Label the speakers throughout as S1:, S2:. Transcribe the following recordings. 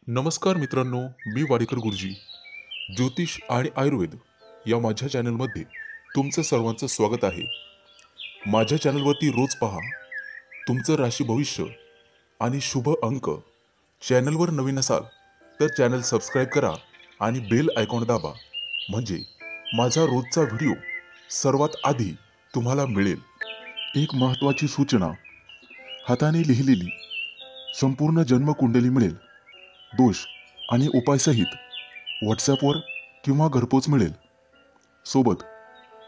S1: नमस्कार मित्रांनो, मी वाडेकर गुरुजी. ज्योतिष आणि आयुर्वेद या माझ्या चॅनलमध्ये तुमचं सर्वांचं स्वागत आहे. माझ्या चॅनलवरती रोज पहा तुमचं राशी भविष्य आणि शुभ अंक. चॅनलवर नवीन असाल तर चॅनल सबस्क्राईब करा आणि बेल आयकॉन दाबा, म्हणजे माझा रोजचा व्हिडिओ सर्वात आधी तुम्हाला मिळेल. एक महत्त्वाची सूचना: हाताने लिहिलेली संपूर्ण जन्मकुंडली मिळेल. दोष आणि उपायसहित व्हॉट्सॲपवर किंवा घरपोच मिळेल. सोबत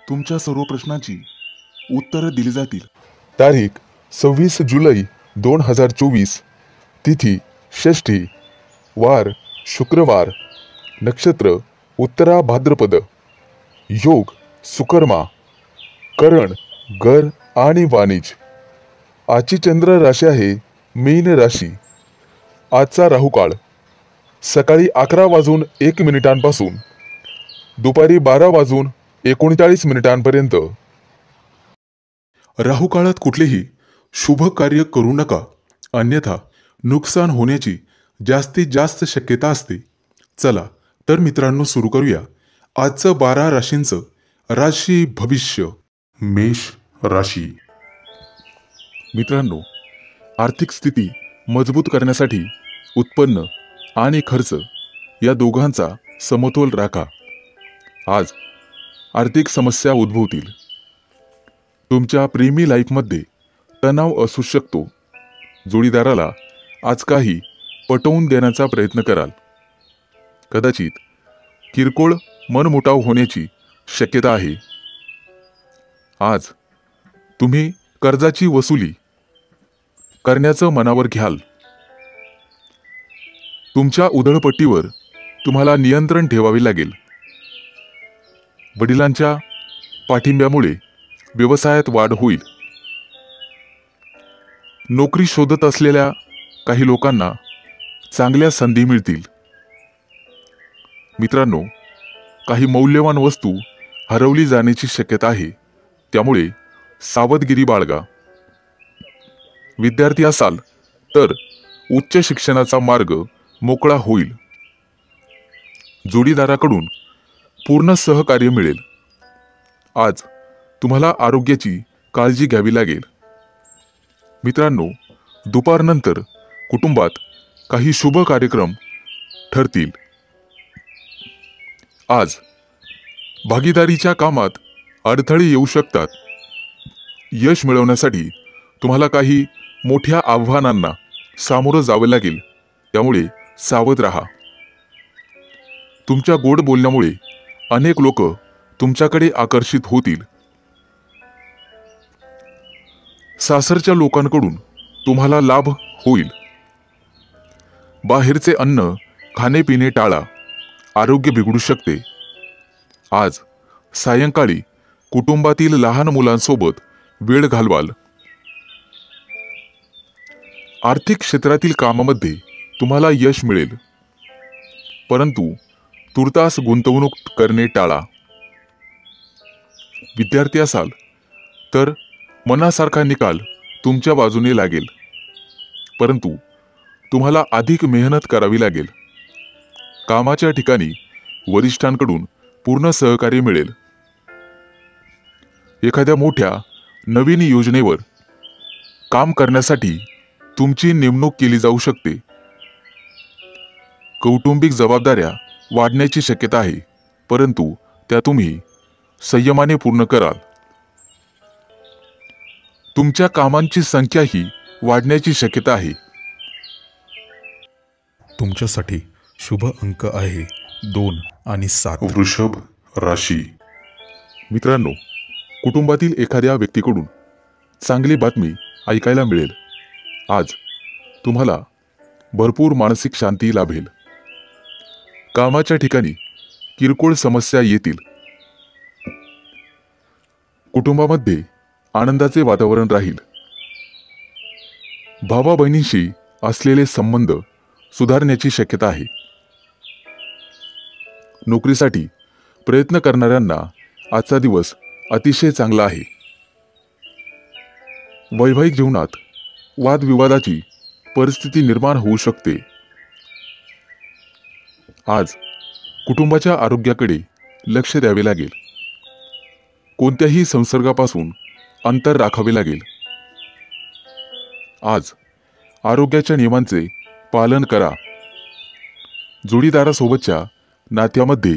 S1: तुमच्या सर्व प्रश्नांची उत्तरं दिली जातील. तारीख 26 जुलै 2024. तिथी षष्ठी, वार शुक्रवार, नक्षत्र उत्तरा भाद्रपद, योग सुकर्मा, करण गर आणि वाणिज. आजची चंद्र राशी आहे मीन राशी. आजचा राहुकाळ सकाळी 11:01 दुपारी 12:39 राहुकाळात कुठलेही शुभ कार्य करू नका, अन्यथा नुकसान होण्याची जास्तीत जास्त शक्यता असते. चला तर मित्रांनो, सुरू करूया आजचं 12 राशींचं राशी भविष्य. मेष राशी. मित्रांनो, आर्थिक स्थिती मजबूत करण्यासाठी उत्पन्न आणि खर्च या दोघांचा समतोल राखा. आज आर्थिक समस्या उद्भवतील. तुमच्या प्रेमी लाईफमध्ये तणाव असू शकतो. जोडीदाराला आज काही पटवून देण्याचा प्रयत्न कराल. कदाचित किरकोळ मनमुटाव होण्याची शक्यता आहे. आज तुम्ही कर्जाची वसुली करण्याचं मनावर घ्याल. तुमच्या उधळपट्टीवर तुम्हाला नियंत्रण ठेवावे लागेल. वडिलांच्या पाठिंब्यामुळे व्यवसायात वाढ होईल. नोकरी शोधत असलेल्या काही लोकांना चांगल्या संधी मिळतील. मित्रांनो, काही मौल्यवान वस्तू हरवली जाण्याची शक्यता आहे, त्यामुळे सावधगिरी बाळगा. विद्यार्थी असाल तर उच्च शिक्षणाचा मार्ग मोकळा होईल. जोडीदाराकडून पूर्ण सहकार्य मिळेल. आज तुम्हाला आरोग्याची काळजी घ्यावी लागेल. मित्रांनो, दुपारनंतर कुटुंबात काही शुभ कार्यक्रम ठरतील. आज भागीदारीच्या कामात अडथळे येऊ शकतात. यश मिळवण्यासाठी तुम्हाला काही मोठ्या आव्हानांना सामोरं जावं लागेल, त्यामुळे सावध राहा. तुमच्या गोड बोलण्यामुळे अनेक लोक तुमच्याकडे आकर्षित होतील. सासरच्या लोकांकडून तुम्हाला लाभ होईल. बाहेरचे अन्न खाणे-पिणे टाळा, आरोग्य बिघडू शकते. आज सायंकाळी कुटुंबातील लहान मुलांसोबत वेळ घालवाल. आर्थिक क्षेत्रातील कामामध्ये तुम्हाला यश मिळेल, परंतु तुर्तास गुंतवणूक करणे टाळा. विद्यार्थी असाल तर मनासारखा निकाल तुमच्या बाजूने लागेल, परंतु तुम्हाला अधिक मेहनत करावी लागेल. कामाच्या ठिकाणी वरिष्ठांकडून पूर्ण सहकार्य मिळेल. एखाद्या मोठ्या नवीन योजनेवर काम करण्यासाठी तुमची नेमणूक केली जाऊ शकते. कौटुंबिक जबाबदाऱ्या वाढण्याची शक्यता आहे, परंतु त्या तुम्ही संयमाने पूर्ण कराल. तुमच्या कामांची संख्याही वाढण्याची शक्यता आहे.
S2: तुमच्यासाठी शुभ अंक आहे 2 आणि 7.
S1: वृषभ राशी. मित्रांनो, कुटुंबातील एखाद्या व्यक्तीकडून चांगली बातमी ऐकायला मिळेल. आज तुम्हाला भरपूर मानसिक शांती लाभेल. कामाच्या ठिकाणी किरकोळ समस्या येतील. कुटुंबामध्ये आनंदाचे वातावरण राहील. भावा बहिणींशी असलेले संबंध सुधारण्याची शक्यता आहे. नोकरीसाठी प्रयत्न करणाऱ्यांना आजचा दिवस अतिशय चांगला आहे. वैवाहिक जीवनात वादविवादाची परिस्थिती निर्माण होऊ शकते. आज कुटुंबाच्या आरोग्याकडे लक्ष द्यावे लागेल. कोणत्याही संसर्गापासून अंतर राखावे लागेल. आज आरोग्याच्या नियमांचे पालन करा. जोडीदारासोबतच्या नात्यामध्ये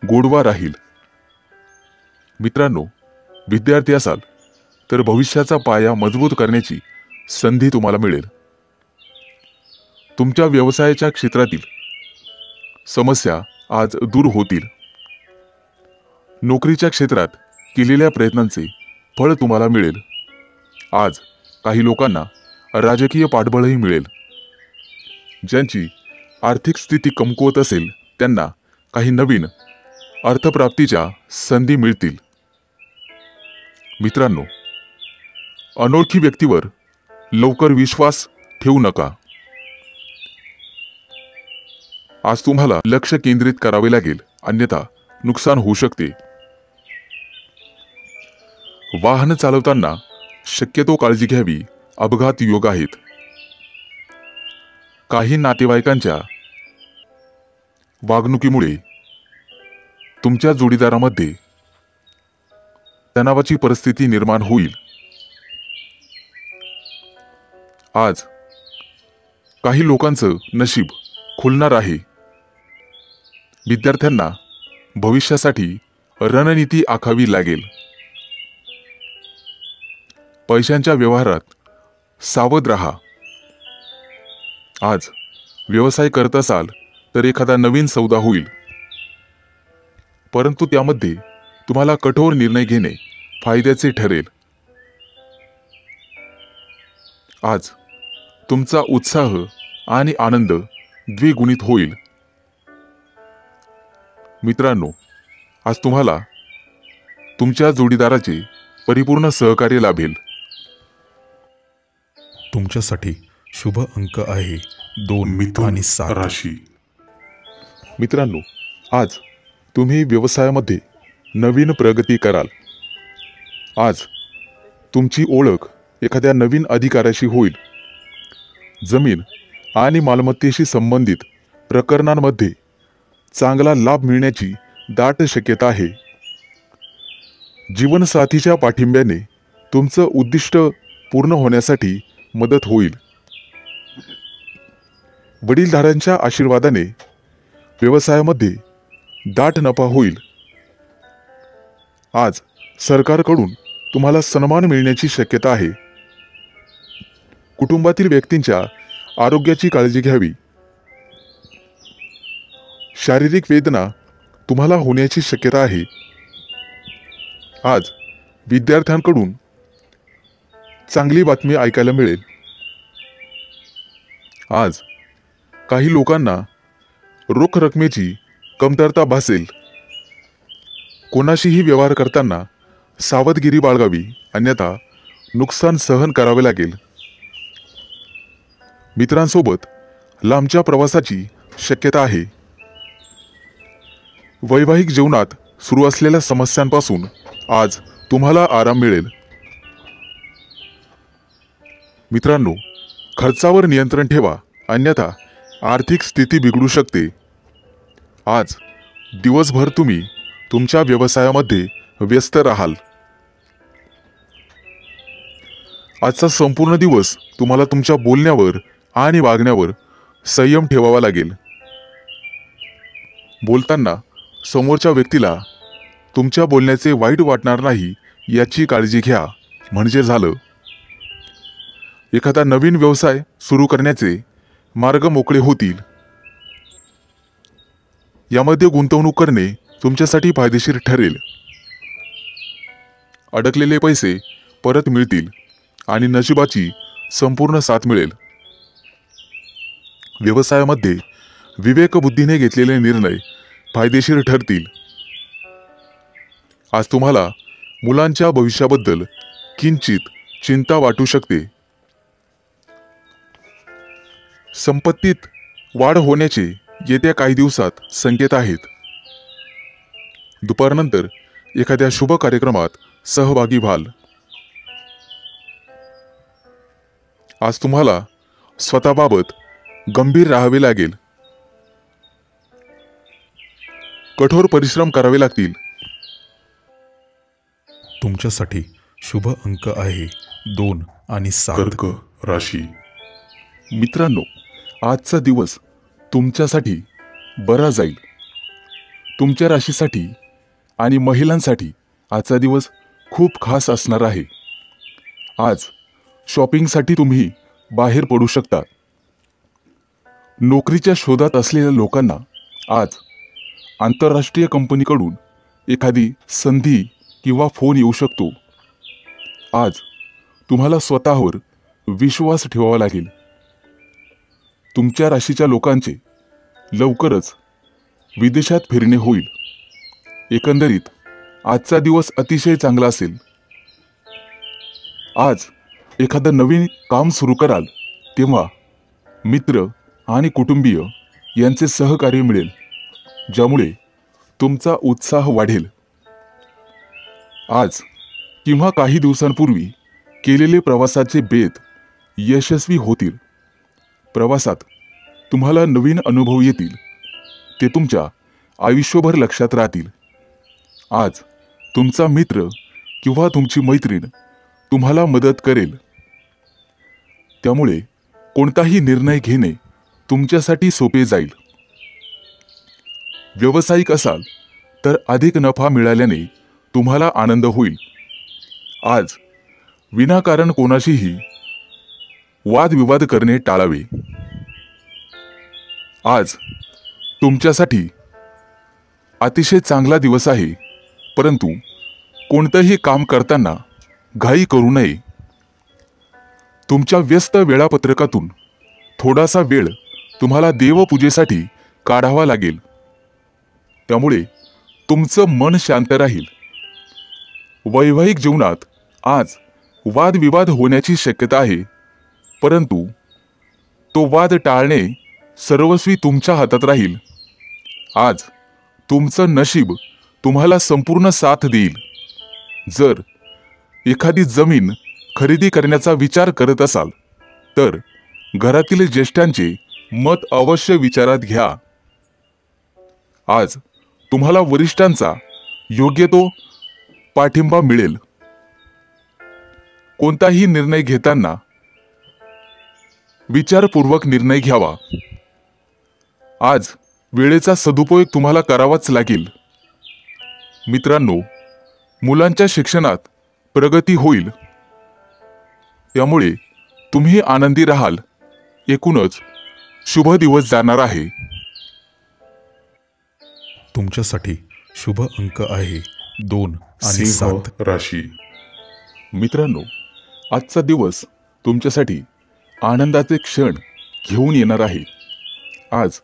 S1: गोडवा राहील. मित्रांनो, विद्यार्थी असाल तर भविष्याचा पाया मजबूत करण्याची संधी तुम्हाला मिळेल. तुमच्या व्यवसायाच्या क्षेत्रातील समस्या आज दूर होतील. नोकरीच्या क्षेत्रात केलेल्या प्रयत्नांचे फळ तुम्हाला मिळेल. आज काही लोकांना राजकीय पाठबळही मिळेल. ज्यांची आर्थिक स्थिती कमकुवत असेल त्यांना काही नवीन अर्थप्राप्तीच्या संधी मिळतील. मित्रांनो, अनोळखी व्यक्तीवर लवकर विश्वास ठेवू नका. आज तुम्हाला लक्ष केंद्रित करावे लागेल, अन्यथा नुकसान होऊ शकते. वाहन चालवताना शक्यतो काळजी घ्यावी. अपघात योग आहेत. काही नातेवाईकांच्या वागणुकीमुळे तुमच्या जोडीदारामध्ये तणावाची परिस्थिती निर्माण होईल. आज काही लोकांचं नशीब खुलणार आहे. विद्यार्थ्यांना भविष्यासाठी रणनीती आखावी लागेल. पैशांच्या व्यवहारात सावध राहा. आज व्यवसाय करत असाल तर एखादा नवीन सौदा होईल, परंतु त्यामध्ये तुम्हाला कठोर निर्णय घेणे फायद्याचे ठरेल. आज तुमचा उत्साह आणि आनंद द्विगुणित होईल. मित्रांनो, आज तुम्हाला तुमच्या जोडीदाराचे परिपूर्ण सहकार्य लाभेल.
S2: तुमच्यासाठी शुभ अंक आहे 2 आणि 7
S1: राशी. मित्रांनो, आज तुम्ही व्यवसायामध्ये नवीन प्रगती कराल. आज तुमची ओळख एखाद्या नवीन अधिकाऱ्याशी होईल. जमीन आणि मालमत्तेशी संबंधित प्रकरणांमध्ये चांगला लाभ मिळण्याची दाट शक्यता आहे. जीवनसाथीच्या पाठिंब्याने तुमचं उद्दिष्ट पूर्ण होण्यासाठी मदत होईल. वडीलधाऱ्यांच्या आशीर्वादाने व्यवसायामध्ये दाट नफा होईल. आज सरकारकडून तुम्हाला सन्मान मिळण्याची शक्यता आहे. कुटुंबातील व्यक्तींच्या आरोग्याची काळजी घ्यावी. शारीरिक वेदना तुम्हाला होण्याची शक्यता आहे. आज विद्यार्थ्यांकडून चांगली बातमी ऐकायला मिळेल. आज काही लोकांना रोख रकमेची कमतरता भासेल. कोणाशीही व्यवहार करताना सावधगिरी बाळगावी, अन्यथा नुकसान सहन करावे लागेल. मित्रांसोबत लांबच्या प्रवासाची शक्यता आहे. वैवाहिक जीवनात सुरू असलेल्या समस्यांपासून आज तुम्हाला आराम मिळेल. मित्रांनो, खर्चावर नियंत्रण ठेवा, अन्यथा आर्थिक स्थिती बिघडू शकते. आज दिवसभर तुम्ही तुमच्या व्यवसायामध्ये व्यस्त राहाल. आजचा संपूर्ण दिवस तुम्हाला तुमच्या बोलण्यावर आणि वागण्यावर संयम ठेवावा लागेल. बोलताना समोरच्या व्यक्तीला तुमच्या बोलण्याचे वाईट वाटणार नाही याची काळजी घ्या, म्हणजे झालं. एखादा नवीन व्यवसाय सुरू करण्याचे मार्ग मोकळे होतील. यामध्ये गुंतवणूक करणे तुमच्यासाठी फायदेशीर ठरेल. अडकलेले पैसे परत मिळतील आणि नशिबाची संपूर्ण साथ मिळेल. व्यवसायामध्ये विवेकबुद्धीने घेतलेले निर्णय फायदेशीर ठरतील. आज तुम्हाला मुलांच्या भविष्याबद्दल किंचित चिंता वाटू शकते. संपत्तीत वाढ होण्याचे येत्या काही दिवसात संकेत आहेत. दुपारनंतर एखाद्या शुभ कार्यक्रमात सहभागी व्हाल. आज तुम्हाला स्वतःबाबत गंभीर राहावे लागेल. कठोर परिश्रम करावे लागतील.
S2: तुमच्यासाठी शुभ अंक आहे 2 आणि 7.
S1: कर्क राशी. मित्रांनो, आजचा दिवस तुमच्यासाठी बरा जाईल. तुमच्या राशीसाठी आणि महिलांसाठी आजचा दिवस खूप खास असणार आहे. आज शॉपिंगसाठी तुम्ही बाहेर पडू शकता. नोकरीच्या शोधात असलेल्या लोकांना आज आंतरराष्ट्रीय कंपनीकडून एखादी संधी किंवा फोन येऊ शकतो. आज तुम्हाला स्वतःवर विश्वास ठेवावा लागेल. तुमच्या राशीच्या लोकांचे लवकरच विदेशात फिरणे होईल. एकंदरीत आजचा दिवस अतिशय चांगला असेल. आज एखादं नवीन काम सुरू कराल तेव्हा मित्र आणि कुटुंबीय यांचे सहकार्य मिळेल, ज्यामुळे तुमचा उत्साह वाढेल. आज किंवा काही दिवसांपूर्वी केलेले प्रवासाचे बेत यशस्वी होतील. प्रवासात तुम्हाला नवीन अनुभव येतील, ते तुमच्या आयुष्यभर लक्षात राहतील. आज तुमचा मित्र किंवा तुमची मैत्रीण तुम्हाला मदत करेल, त्यामुळे कोणताही निर्णय घेणे तुमच्यासाठी सोपे जाईल. व्यावसायिक असाल तर अधिक नफा मिळाल्याने तुम्हाला आनंद होईल. आज विनाकारण कोणाशीही वादविवाद करणे टाळावे. आज तुमच्यासाठी अतिशय चांगला दिवस आहे, परंतु कोणतेही काम करताना घाई करू नये. तुमच्या व्यस्त वेळापत्रकातून थोडासा वेळ तुम्हाला देवपूजेसाठी काढावा लागेल, त्यामुळे तुमचं मन शांत राहील. वैवाहिक जीवनात आज वादविवाद होण्याची शक्यता आहे, परंतु तो वाद टाळणे सर्वस्वी तुमच्या हातात राहील. आज तुमचं नशीब तुम्हाला संपूर्ण साथ देईल. जर एखादी जमीन खरेदी करण्याचा विचार करत असाल तर घरातील ज्येष्ठांचे मत अवश्य विचारात घ्या. आज तुम्हाला वरिष्ठांचा योग्य तो पाठिंबा मिळेल. कोणताही निर्णय घेताना विचारपूर्वक निर्णय घ्यावा. आज वेळेचा सदुपयोग तुम्हाला करावाच लागेल. मित्रांनो, मुलांच्या शिक्षणात प्रगती होईल, त्यामुळे तुम्ही आनंदी राहाल. एकूणच शुभ दिवस जाणार आहे.
S2: तुमच्यासाठी शुभ अंक आहे 2 आणि 7.
S1: राशी. मित्रांनो, आजचा दिवस तुमच्यासाठी आनंदाचे क्षण घेऊन येणार आहे. आज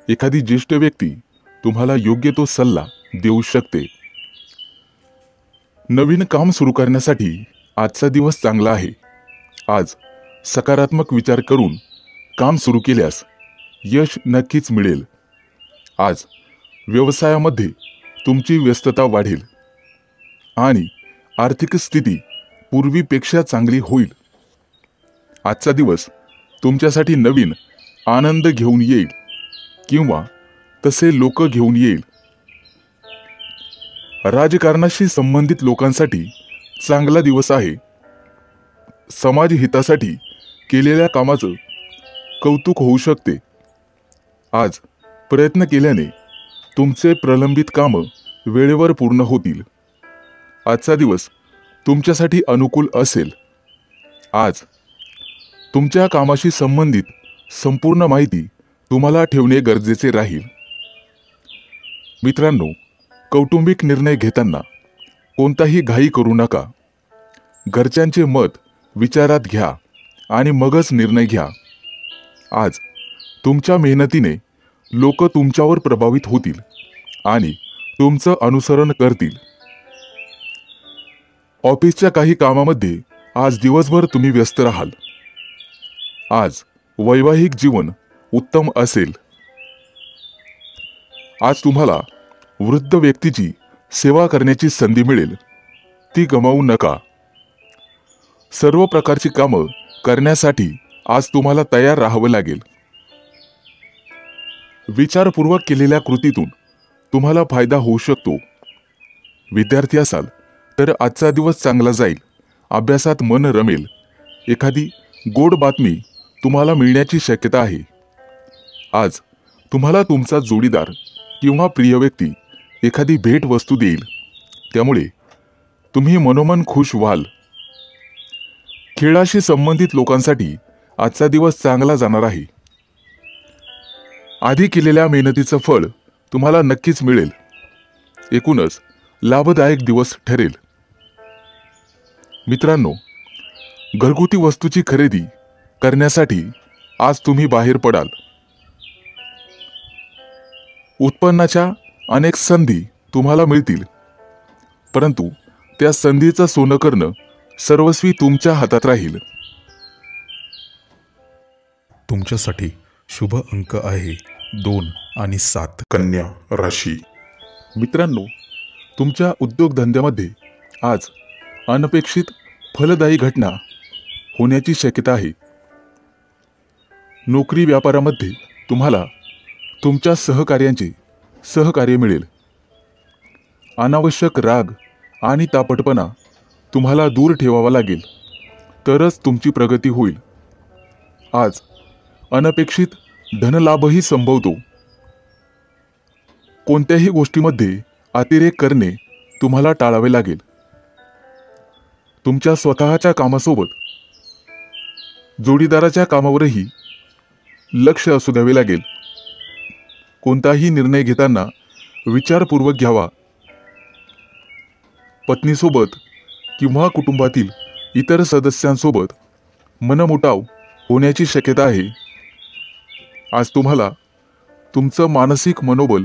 S1: एखादी ज्येष्ठ व्यक्ती तुम्हाला योग्य तो सल्ला देऊ शकते. नवीन काम सुरू करण्यासाठी आजचा दिवस चांगला आहे. आज सकारात्मक विचार करून काम सुरू केल्यास यश नक्कीच मिळेल. आज व्यवसायामध्ये तुमची व्यस्तता वाढेल आणि आर्थिक स्थिती पूर्वीपेक्षा चांगली होईल. आजचा दिवस तुमच्यासाठी नवीन आनंद घेऊन येईल किंवा तसे लोक घेऊन येईल. राजकारणाशी संबंधित लोकांसाठी चांगला दिवस आहे. समाज हितासाठी केलेल्या कामाचं कौतुक होऊ शकते. आज प्रयत्न केल्याने तुमचे प्रलंबित कामं वेळेवर पूर्ण होतील. आजचा दिवस तुमच्यासाठी अनुकूल असेल. आज तुमच्या कामाशी संबंधित संपूर्ण माहिती तुम्हाला ठेवणे गरजेचे राहील. मित्रांनो, कौटुंबिक निर्णय घेताना कोणताही घाई करू नका. घरच्यांचे मत विचारात घ्या आणि मगच निर्णय घ्या. आज तुमच्या मेहनतीने लोक तुमच्यावर प्रभावित होतील आणि तुमचं अनुसरण करतील. ऑफिसच्या काही कामामध्ये आज दिवसभर तुम्ही व्यस्त राहाल. आज वैवाहिक जीवन उत्तम असेल. आज तुम्हाला वृद्ध व्यक्तीची सेवा करण्याची संधी मिळेल, ती गमावू नका. सर्व प्रकारची कामं करण्यासाठी आज तुम्हाला तयार राहावं लागेल. विचारपूर्वक केलेल्या कृतीतून तुम्हाला फायदा होऊ शकतो. विद्यार्थी असाल तर आजचा दिवस चांगला जाईल. अभ्यासात मन रमेल. एखादी गोड बातमी तुम्हाला मिळण्याची शक्यता आहे. आज तुम्हाला तुमचा जोडीदार किंवा प्रिय व्यक्ती एखादी भेट वस्तू देईल, त्यामुळे तुम्ही मनोमन खुश व्हाल. खेळाशी संबंधित लोकांसाठी आजचा दिवस चांगला जाणार आहे. आधी केलेल्या मेहनतीचं फळ तुम्हाला नक्कीच मिळेल. एकूणच लाभदायक दिवस ठरेल. मित्रांनो, घरगुती वस्तूची खरेदी करण्यासाठी आज तुम्ही बाहेर पडाल. उत्पन्नाच्या अनेक संधी तुम्हाला मिळतील, परंतु त्या संधीचं सोनं करणं सर्वस्वी तुमच्या हातात राहील.
S2: तुमच्यासाठी शुभ अंक आहे 2 आणि 7.
S1: कन्या राशी. मित्रांनो, तुमच्या उद्योगधंद्यामध्ये आज अनपेक्षित फलदायी घटना होण्याची शक्यता आहे. नोकरी व्यापारामध्ये तुम्हाला तुमच्या सहकार्यांचे सहकार्य मिळेल. अनावश्यक राग आणि तापटपणा तुम्हाला दूर ठेवावा लागेल, तरच तुमची प्रगती होईल. आज अनपेक्षित धनलाभही संभवतो. कोणत्याही गोष्टीमध्ये अतिरेक करणे तुम्हाला टाळावे लागेल. तुमच्या स्वतःच्या कामासोबत जोडीदाराच्या कामावरही लक्ष असू द्यावे लागेल. कोणताही निर्णय घेताना विचारपूर्वक घ्यावा. पत्नीसोबत किंवा कुटुंबातील इतर सदस्यांसोबत मनमुटाव होण्याची शक्यता आहे. आज तुम्हाला तुमचं मानसिक मनोबल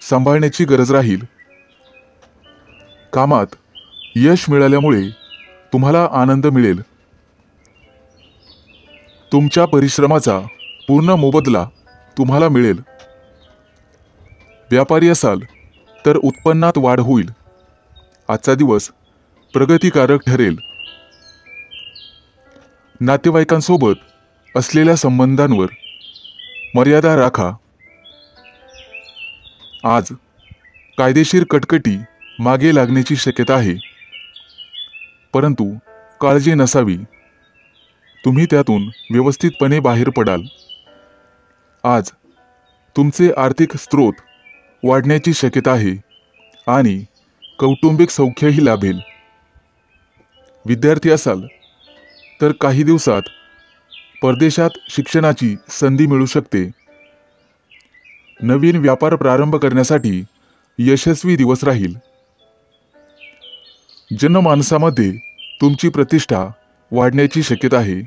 S1: सांभाळण्याची गरज राहील. कामात यश मिळाल्यामुळे तुम्हाला आनंद मिळेल. तुमच्या परिश्रमाचा पूर्ण मोबदला तुम्हाला मिळेल. व्यापारी असाल तर उत्पन्नात वाढ होईल. आजचा दिवस प्रगतिकारक ठरेल. नातेवाईकांसोबत असलेल्या संबंधांवर मर्यादा राखा. आज कायदेशीर कटकटी मागे लागण्याची शक्यता आहे, परंतु काळजी नसावी. तुम्ही त्यातून व्यवस्थितपणे बाहेर पडाल. आज तुमचे आर्थिक स्रोत वाढण्याची शक्यता आहे आणि कौटुंबिक सौख्यही लाभेल. विद्यार्थी असाल तर काही दिवसात परदेशात शिक्षणाची संधी मिळू शकते. नवीन व्यापार प्रारंभ करण्यासाठी यशस्वी दिवस राहील. जनमानसामध्ये तुमची प्रतिष्ठा वाढण्याची शक्यता आहे.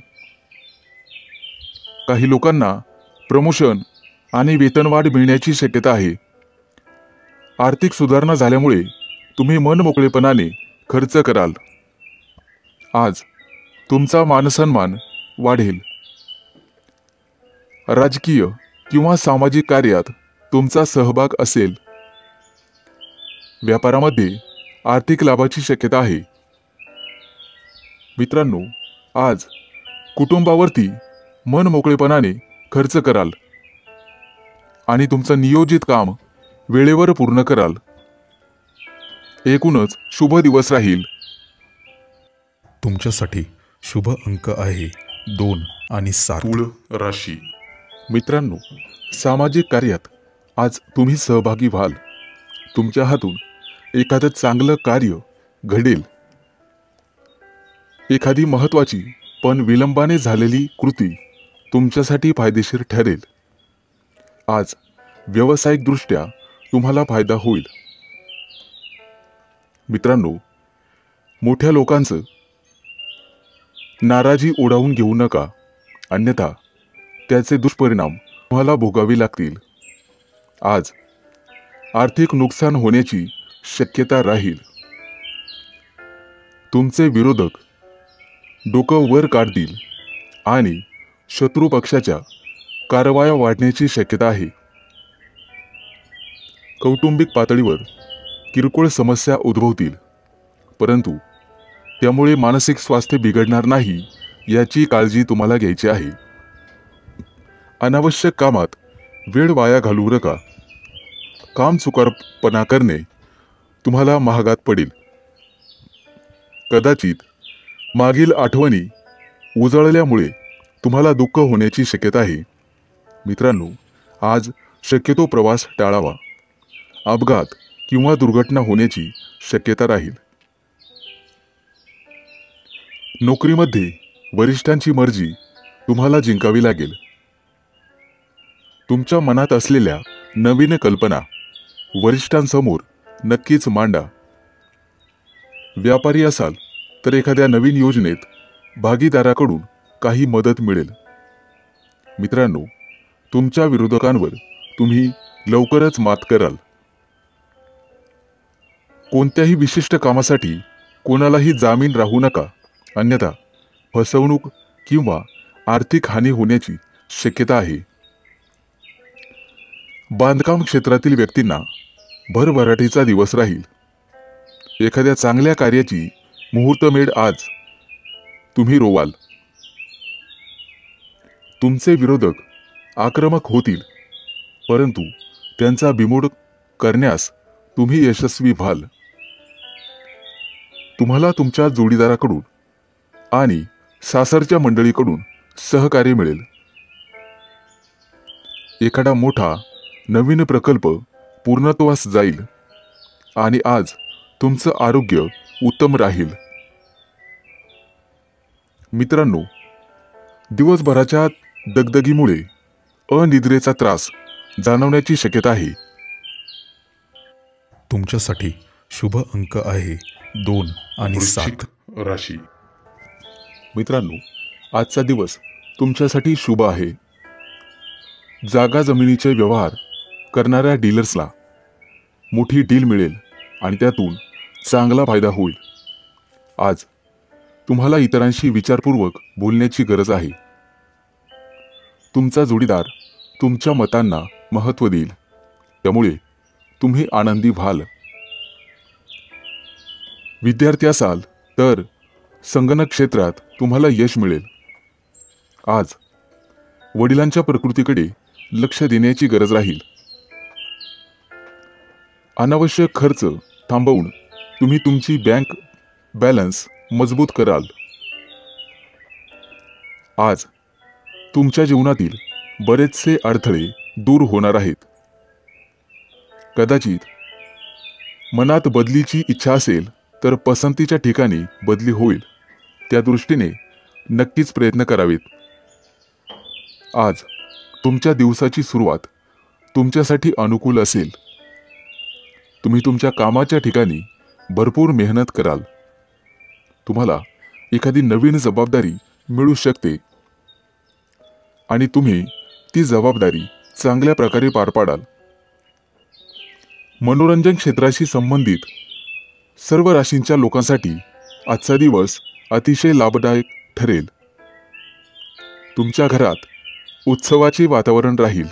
S1: काही लोकांना प्रमोशन आणि वेतनवाढ मिळण्याची शक्यता आहे. आर्थिक सुधारणा झाल्यामुळे तुम्ही मनमोकळेपणाने खर्च कराल. आज तुमचा मानसन्मान वाढेल. राजकीय किंवा सामाजिक कार्यात तुमचा सहभाग असेल. व्यापारामध्ये आर्थिक लाभाची शक्यता आहे. मित्रांनो, आज कुटुंबावरती मनमोकळेपणाने खर्च कराल आणि तुमचं नियोजित काम वेळेवर पूर्ण कराल. एकूणच शुभ दिवस राहील.
S2: तुमच्यासाठी शुभ अंक आहे 2 आणि 7.
S1: तुळ राशी. मित्रांनो, सामाजिक कार्यात आज तुम्ही सहभागी व्हाल. तुमच्या हातून एखादं चांगलं कार्य घडेल. एखादी महत्त्वाची पण विलंबाने झालेली कृती तुमच्यासाठी फायदेशीर ठरेल. आज व्यावसायिकदृष्ट्या तुम्हाला फायदा होईल. मित्रांनो, मोठ्या लोकांचं नाराजी ओढावून घेऊ नका, अन्यथा त्याचे दुष्परिणाम तुम्हाला भोगावे लागतील. आज आर्थिक नुकसान होण्याची शक्यता राहील. तुमचे विरोधक डोकं वर काढतील आणि शत्रू पक्षाच्या कारवाया वाढण्याची शक्यता आहे. कौटुंबिक पातळीवर किरकोळ समस्या उद्भवतील, परंतु त्यामुळे मानसिक स्वास्थ्य बिघडणार नाही याची काळजी तुम्हाला घ्यायची आहे. अनावश्यक कामात वेळ वाया घालवू नका. कामचुकारपणा करणे तुम्हाला महागात पडेल. कदाचित मागील आठवणी उजळल्यामुळे तुम्हाला दुःख होण्याची शक्यता आहे. मित्रांनो, आज शक्यतो प्रवास टाळावा. अपघात किंवा दुर्घटना होण्याची शक्यता राहील. नोकरीमध्ये वरिष्ठांची मर्जी तुम्हाला जिंकावी लागेल. तुमच्या मनात असलेल्या नवीन कल्पना वरिष्ठांसमोर नक्कीच मांडा. व्यापारी असाल तर एखाद्या नवीन योजनेत भागीदाराकडून काही मदत मिळेल. मित्रांनो, तुमच्या विरोधकांवर तुम्ही लवकरच मात कराल. कोणत्याही विशिष्ट कामासाठी कोणालाही जामीन राहू नका, अन्यथा फसवणूक किंवा आर्थिक हानी होण्याची शक्यता आहे. बांधकाम क्षेत्रातील व्यक्तींना भरभराटीचा दिवस राहील. एखाद्या चांगल्या कार्याची मुहूर्तमेढ आज तुम्ही रोवाल. तुमचे विरोधक आक्रमक होतील, परंतु त्यांचा बिमोड करण्यास तुम्ही यशस्वी व्हाल. तुम्हाला तुमच्या जोडीदाराकडून आणि सासरच्या मंडळीकडून सहकार्य मिळेल. एखादा मोठा नवीन प्रकल्प पूर्णत्वास जाईल आणि आज तुमचं आरोग्य उत्तम राहील. मित्रांनो, दिवसभराच्या दगदगीमुळे अनिद्रेचा त्रास जाणवण्याची शक्यता आहे.
S2: तुमच्यासाठी शुभ अंक आहे 2 आणि 7.
S1: राशी. मित्रांनो, आजचा दिवस तुमच्यासाठी शुभ आहे. जागा जमिनीचे व्यवहार करणाऱ्या डीलर्सला मोठी डील मिळेल आणि त्यातून चांगला फायदा होईल. आज तुम्हाला इतरांशी विचारपूर्वक बोलण्याची गरज आहे. तुमचा जोडीदार तुमच्या मतांना महत्त्व देईल, त्यामुळे तुम्ही आनंदी व्हाल. विद्यार्थी असाल तर संगणक क्षेत्रात तुम्हाला यश मिळेल. आज वडिलांच्या प्रकृतीकडे लक्ष देण्याची गरज राहील. अनावश्यक खर्च थांबवून तुम्ही तुमची बँक बॅलन्स मजबूत कराल. आज तुमच्या जीवनातील बरेचसे अडथळे दूर होणार आहेत. कदाचित मनात बदलीची इच्छा असेल तर पसंतीच्या ठिकाणी बदली होईल. त्या दृष्टीने नक्कीच प्रयत्न करावेत. आज तुमच्या दिवसाची सुरुवात तुमच्यासाठी अनुकूल असेल. तुम्ही तुमच्या कामाच्या ठिकाणी भरपूर मेहनत कराल. तुम्हाला एखादी नवीन जबाबदारी मिळू शकते आणि तुम्ही ती जबाबदारी चांगल्या प्रकारे पार पाडाल. मनोरंजन क्षेत्राशी संबंधित सर्व राशींच्या लोकांसाठी आजचा दिवस अतिशय लाभदायक ठरेल. तुमच्या घरात उत्सवाचे वातावरण राहील.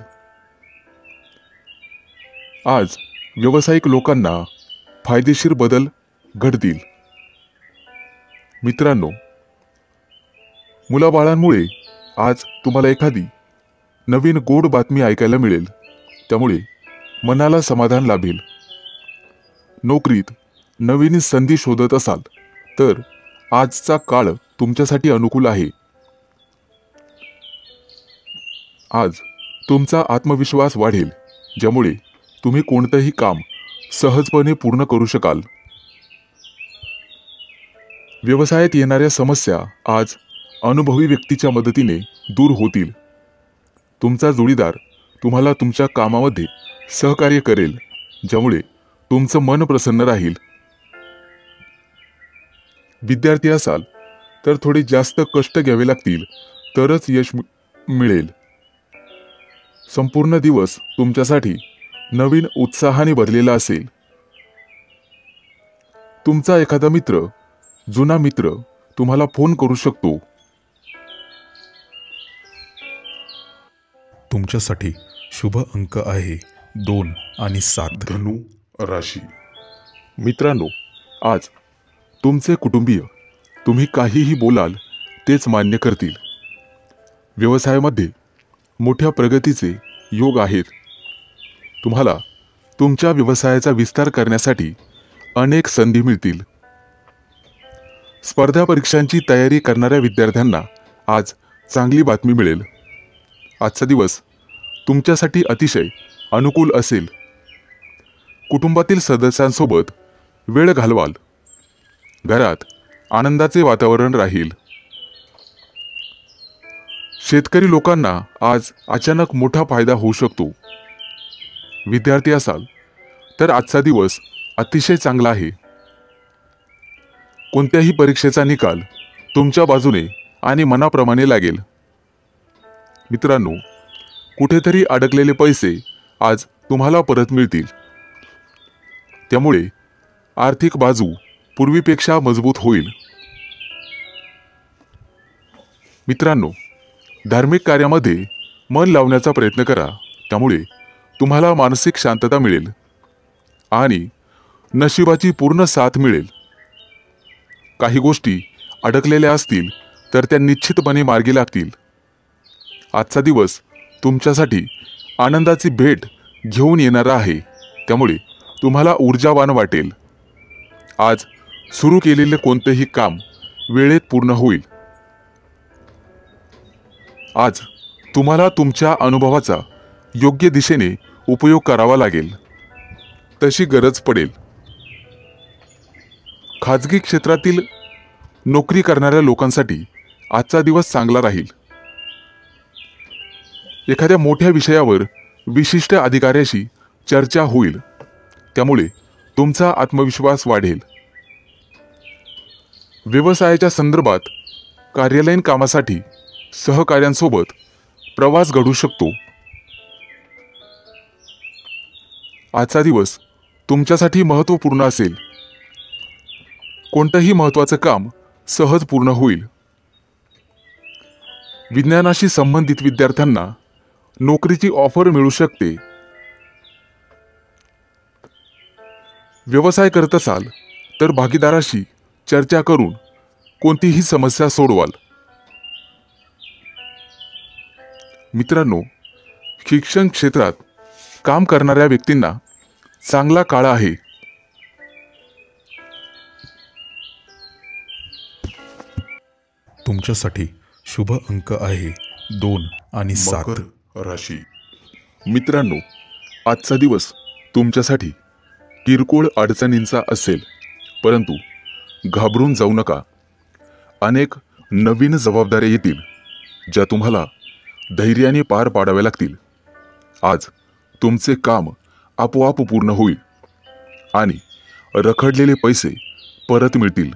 S1: आज व्यावसायिक लोकांना फायदेशीर बदल घडतील. मित्रांनो, मुलाबाळांमुळे आज तुम्हाला एखादी नवीन गोड बातमी ऐकायला मिळेल, त्यामुळे मनाला समाधान लाभेल. नोकरीत नवीन संधी शोधत असाल तर आजचा काळ तुमच्यासाठी अनुकूल आहे. आज तुमचा आत्मविश्वास वाढेल, ज्यामुळे तुम्ही कोणतंही काम सहजपणे पूर्ण करू शकाल. व्यवसायात येणाऱ्या समस्या आज अनुभवी व्यक्तीच्या मदतीने दूर होतील. तुमचा जोडीदार तुम्हाला तुमच्या कामामध्ये सहकार्य करेल, ज्यामुळे तुमचं मन प्रसन्न राहील. विद्यार्थी असाल तर थोडे जास्त कष्ट घ्यावे लागतील तरच यश मिळेल. संपूर्ण दिवस तुमच्यासाठी नवीन उत्साहाने भरलेला असेल. तुमचा एखादा मित्र, जुना मित्र तुम्हाला फोन करू शकतो.
S2: तुमच्यासाठी शुभ अंक आहे 2 आणि 7.
S1: धनु राशी. मित्रांनो, आज तुमचे कुटुंबीय तुम्ही काहीही बोलाल तेच मान्य करतील. व्यवसायामध्ये मोठ्या प्रगतीचे योग आहेत. तुम्हाला तुमच्या व्यवसायाचा विस्तार करण्यासाठी अनेक संधी मिळतील. स्पर्धा परीक्षांची तयारी करणाऱ्या विद्यार्थ्यांना आज चांगली बातमी मिळेल. आजचा दिवस तुमच्यासाठी अतिशय अनुकूल असेल. कुटुंबातील सदस्यांसोबत वेळ घालवाल. घरात आनंदाचे वातावरण राहील. शेतकरी लोकांना आज अचानक मोठा फायदा होऊ शकतो. विद्यार्थी असाल तर आजचा दिवस अतिशय चांगला आहे. कोणत्याही परीक्षेचा निकाल तुमच्या बाजूने आणि मनाप्रमाणे लागेल. मित्रांनो, कुठेतरी अडकलेले पैसे आज तुम्हाला परत मिळतील. त्यामुळे आर्थिक बाजू पूर्वीपेक्षा मजबूत होईल. मित्रांनो, धार्मिक कार्यामध्ये मन लावण्याचा प्रयत्न करा. त्यामुळे तुम्हाला मानसिक शांतता मिळेल आणि नशिबाची पूर्ण साथ मिळेल. काही गोष्टी अडकलेल्या असतील तर त्या निश्चितपणे मार्गी लागतील. आजचा दिवस तुमच्यासाठी आनंदाची भेट घेऊन येणारा आहे. त्यामुळे तुम्हाला ऊर्जावान वाटेल. आज सुरू केलेले कोणतेही काम वेळेत पूर्ण होईल. आज तुम्हाला तुमच्या अनुभवाचा योग्य दिशेने उपयोग करावा लागेल. तशी गरज पडेल. खाजगी क्षेत्रातील नोकरी करणाऱ्या लोकांसाठी आजचा दिवस चांगला राहील. एखाद्या मोठ्या विषयावर विशिष्ट अधिकाऱ्याशी चर्चा होईल. त्यामुळे तुमचा आत्मविश्वास वाढेल. व्यवसायाच्या संदर्भात कार्यालयीन कामासाठी सहकाऱ्यांसोबत प्रवास घडू शकतो. आजचा दिवस तुमच्यासाठी महत्त्वपूर्ण असेल. कोणतंही महत्त्वाचं काम सहज पूर्ण होईल. विज्ञानाशी संबंधित विद्यार्थ्यांना नोकरीची ऑफर मिळू शकते. व्यवसाय करत असाल तर भागीदाराशी चर्चा करून कोणतीही समस्या सोडवाल. मित्रांनो, शिक्षण क्षेत्रात काम करणाऱ्या व्यक्तींना चांगला काळ आहे.
S2: तुमच्यासाठी शुभ अंक आहे 2 आणि 7.
S1: मकर राशी. मित्रांनो, आजचा दिवस तुमच्यासाठी किरकोळ अडचणींचा असेल. परंतु घाबरून जाऊ नका. अनेक नवीन जबाबदाऱ्या येतील ज्या तुम्हाला धैर्याने पार पाडाव्या लागतील. आज तुमचे काम आपोआप पूर्ण होईल आणि रखडलेले पैसे परत मिळतील,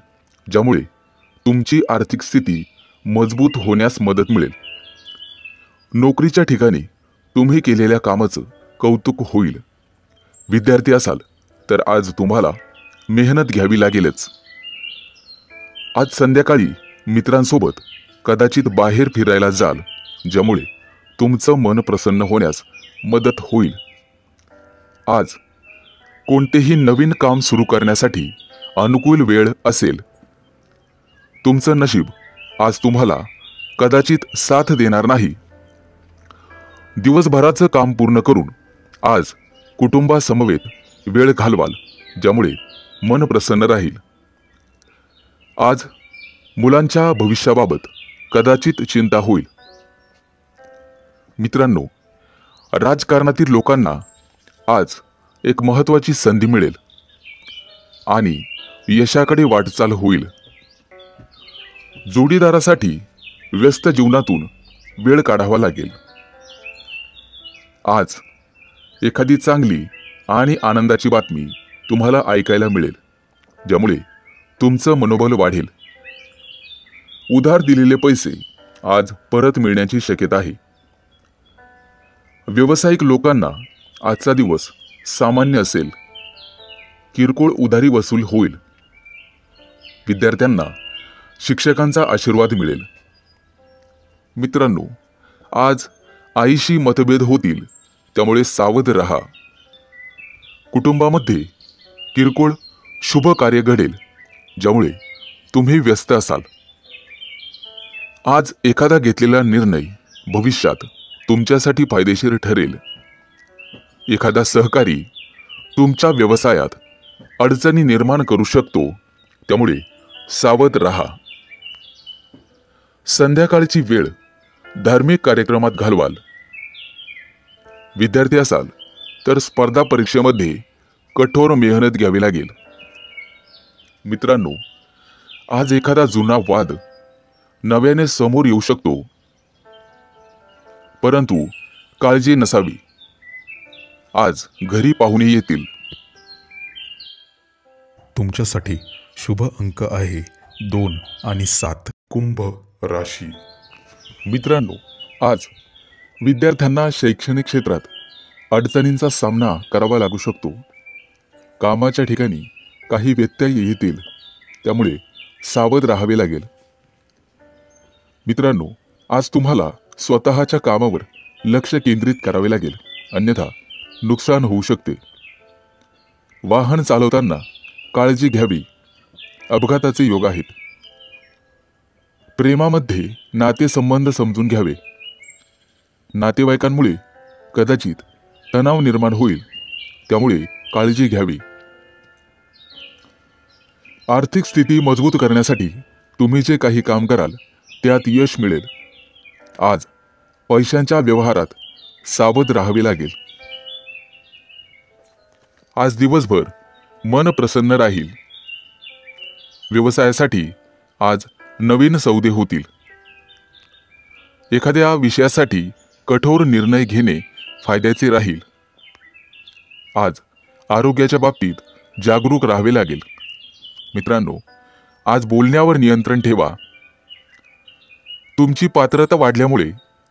S1: ज्यामुळे तुमची आर्थिक स्थिती मजबूत होण्यास मदत मिळेल. नोकरीच्या ठिकाणी तुम्ही केलेल्या कामाचं कौतुक होईल. विद्यार्थी असाल तर आज तुम्हाला मेहनत घ्यावी लागेलच. आज संध्याकाळी मित्रांसोबत कदाचित बाहेर फिरायला जाल, ज्यामुळे तुमचं मन प्रसन्न होण्यास मदत होईल. आज कोणतेही नवीन काम सुरू करण्यासाठी अनुकूल वेळ असेल. तुमचं नशीब आज तुम्हाला कदाचित साथ देणार नाही. दिवसभराचं काम पूर्ण करून आज कुटुंबासमवेत वेळ घालवाल, ज्यामुळे मन प्रसन्न राहील. आज मुलांच्या भविष्याबाबत कदाचित चिंता होईल. मित्रांनो, राजकारणातील लोकांना आज एक महत्त्वाची संधी मिळेल आणि यशाकडे वाटचाल होईल. जोडीदारासाठी व्यस्त जीवनातून वेळ काढावा लागेल. आज एखादी चांगली आणि आनंदाची बातमी तुम्हाला ऐकायला मिळेल, ज्यामुळे तुमचं मनोबल वाढेल. उधार दिलेले पैसे आज परत मिळण्याची शक्यता आहे. व्यावसायिक लोकांना आजचा दिवस सामान्य असेल. किरकोळ उधारी वसूल होईल. विद्यार्थ्यांना शिक्षकांचा आशीर्वाद मिळेल. मित्रांनो, आज आईशी मतभेद होतील, त्यामुळे सावध रहा. कुटुंबामध्ये किरकोळ शुभ कार्य घडेल, ज्यामुळे तुम्ही व्यस्त असाल. आज एखादा घेतलेला निर्णय भविष्यात तुमच्यासाठी फायदेशीर ठरेल. एखादा सहकारी तुमच्या व्यवसायात अडचणी निर्माण करू शकतो, त्यामुळे सावध राहा. संध्याकाळची वेळ धार्मिक कार्यक्रमात घालवाल. विद्यार्थी असाल तर स्पर्धा परीक्षेमध्ये कठोर मेहनत घ्यावी लागेल. मित्रांनो, आज एखादा जुना वाद नव्याने समोर येऊ शकतो, परंतु काळजी नसावी. आज घरी पाहुणे येतील.
S2: तुमच्यासाठी शुभ अंक आहे 2 आणि 7.
S1: कुंभ राशी. मित्रांनो, आज विद्यार्थ्यांना शैक्षणिक क्षेत्रात अडचणींचा सामना करावा लागू शकतो. कामाच्या ठिकाणी काही व्यत्यय येतील, त्यामुळे सावध राहावे लागेल. मित्रांनो, आज तुम्हाला स्वतःच्या कामावर लक्ष केंद्रित करावे लागेल, अन्यथा नुकसान होऊ शकते. वाहन चालवताना काळजी घ्यावी. अपघाताचे योग आहेत. प्रेमामध्ये नातेसंबंध समजून घ्यावे. नातेवाईकांमुळे कदाचित तणाव निर्माण होईल, त्यामुळे काळजी घ्यावी. आर्थिक स्थिती मजबूत करण्यासाठी तुम्ही जे काही काम कराल त्यात यश मिळेल. आज पैशांच्या व्यवहारात सावध राहावे लागेल. आज दिवसभर मन प्रसन्न राहील. व्यवसायासाठी आज नवीन सौदे होतील. एखाद्या विषयासाठी कठोर निर्णय घेणे फायद्याचे राहील. आज आरोग्याच्या बाबतीत जागरूक राहावे लागेल. मित्रांनो, आज बोलण्यावर नियंत्रण ठेवा. तुमची पात्रता वाढल्यामुळे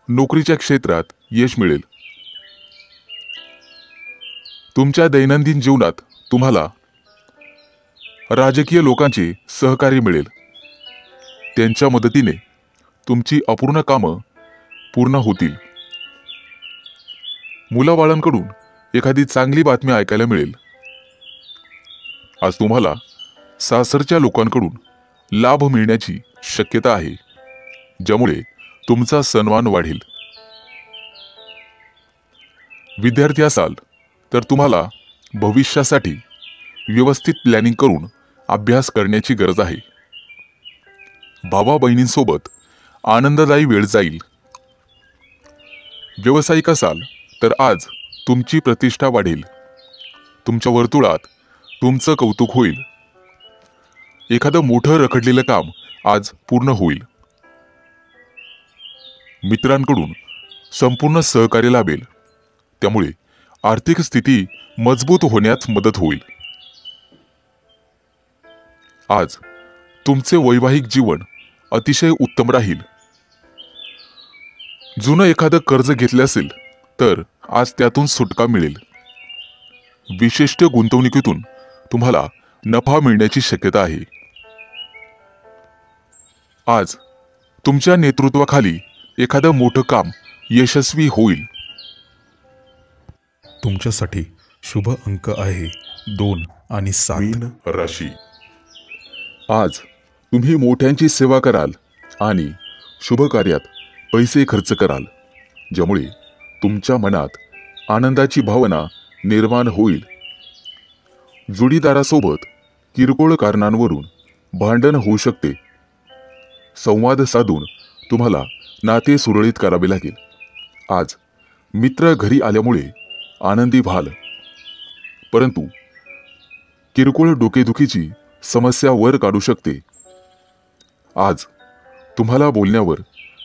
S1: नोकरीच्या क्षेत्रात यश मिळेल. तुमच्या दैनंदिन जीवनात तुम्हाला राजकीय लोकांचे सहकार्य मिळेल. त्यांच्या मदतीने तुमची अपूर्ण कामं पूर्ण होतील. मुलाबाळांकडून एखादी चांगली बातमी ऐकायला मिळेल. आज तुम्हाला सासरच्या लोकांकडून लाभ मिळण्याची शक्यता आहे, ज्यामुळे तुमचा सन्मान वाढेल. विद्यार्थी असाल तर तुम्हाला भविष्यासाठी व्यवस्थित प्लॅनिंग करून अभ्यास करण्याची गरज आहे. भावा बहिणींसोबत आनंददायी वेळ जाईल. व्यावसायिक असाल तर आज तुमची प्रतिष्ठा वाढेल. तुमच्या वर्तुळात तुमचं कौतुक होईल. एखादं मोठं रखडलेलं काम आज पूर्ण होईल. मित्रांकडून संपूर्ण सहकार्य लाभेल, त्यामुळे आर्थिक स्थिती मजबूत होण्यास मदत होईल. आज तुमचे वैवाहिक जीवन अतिशय उत्तम राहील. जुनं एखादं कर्ज घेतले असेल तर आज त्यातून सुटका मिळेल. विशिष्ट गुंतवणुकीतून तुम्हाला नफा मिळण्याची शक्यता आहे. आज तुमच्या नेतृत्वाखाली एखादं मोठं काम यशस्वी होईल.
S2: तुमच्यासाठी शुभ अंक आहे 2 आणि 7.
S1: मीन राशी. आज तुम्ही मोठ्यांची सेवा कराल आणि शुभ कार्यात पैसे खर्च कराल, ज्यामुळे तुमच्या मनात आनंदाची भावना निर्माण होईल. जोडीदारासोबत किरकोळ कारणांवरून भांडण होऊ शकते. संवाद साधून तुम्हाला नाते सुरळीत करावे लागेल. आज मित्र घरी आल्यामुळे आनंदी व्हाल, परंतु किरकोळ डोकेदुखीची समस्या वर काढू शकते. आज तुम्हाला बोलण्यावर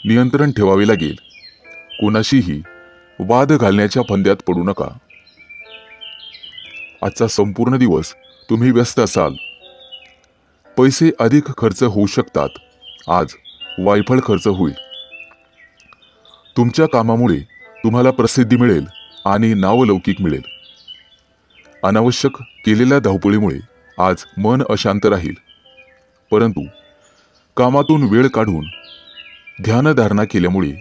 S1: नियंत्रण ठेवावे लागेल. कोणाशीही वाद घालण्याच्या फंद्यात पडू नका. आजचा संपूर्ण दिवस तुम्ही व्यस्त असाल. पैसे अधिक खर्च होऊ शकतात. आज वायफळ खर्च होईल. तुमच्या कामामुळे तुम्हाला प्रसिद्धी मिळेल आणि नावलौकिक मिळेल. अनावश्यक केलेल्या धावपळीमुळे आज मन अशांत राहील, परंतु कामातून वेळ काढून ध्यानधारणा केल्यामुळे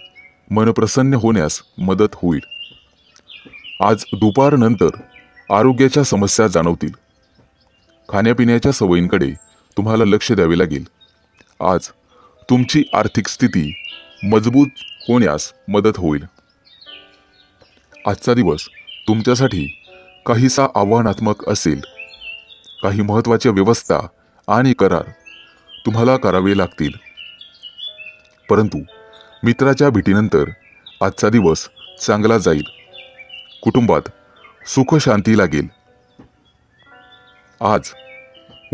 S1: मन प्रसन्न होण्यास मदत होईल. आज दुपारनंतर आरोग्याच्या समस्या जाणवतील. खाण्यापिण्याच्या सवयींकडे तुम्हाला लक्ष द्यावे लागेल. आज तुमची आर्थिक स्थिती मजबूत होण्यास मदत होईल. आजचा दिवस तुमच्यासाठी काहीसा आव्हानात्मक असेल. काही महत्त्वाच्या व्यवस्था आणि करार तुम्हाला करावे लागतील. परंतु मित्राच्या भेटीनंतर आजचा दिवस चांगला जाईल. कुटुंबात सुख शांती लागेल. आज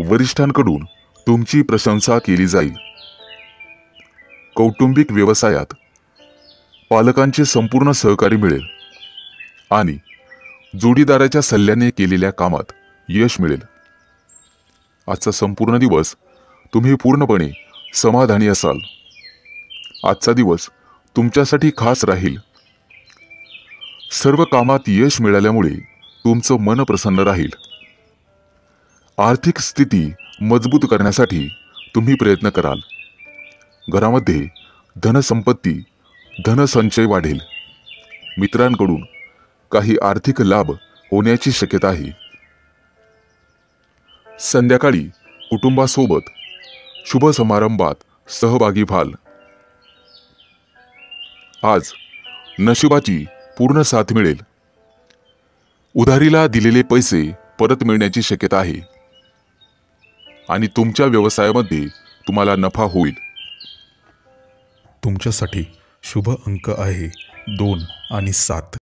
S1: वरिष्ठांकडून तुमची प्रशंसा केली जाईल. कौटुंबिक व्यवसायात पालकांचे संपूर्ण सहकार्य मिळेल आणि जोडीदाराच्या सल्ल्याने केलेल्या कामात यश मिळेल. आजचा संपूर्ण दिवस तुम्ही पूर्णपणे समाधानी असाल. आजचा दिवस तुमच्यासाठी खास राहील. सर्व कामात यश मिळाल्यामुळे तुमचं मन प्रसन्न राहील. आर्थिक स्थिती मजबूत करण्यासाठी तुम्ही प्रयत्न कराल. घरामध्ये धनसंपत्ती, धनसंचय वाढेल. मित्रांकडून काही आर्थिक लाभ होण्याची शक्यता आहे. संध्याकाळी कुटुंबासोबत शुभ समारंभात सहभागी व्हाल. आज नशिबाची पूर्ण साथ मिळेल. उधारीला दिलेले पैसे परत मिळण्याची शक्यता आहे आणि तुमच्या व्यवसायामध्ये तुम्हाला नफा होईल.
S2: तुमच्यासाठी शुभ अंक आहे 2 आणि 7.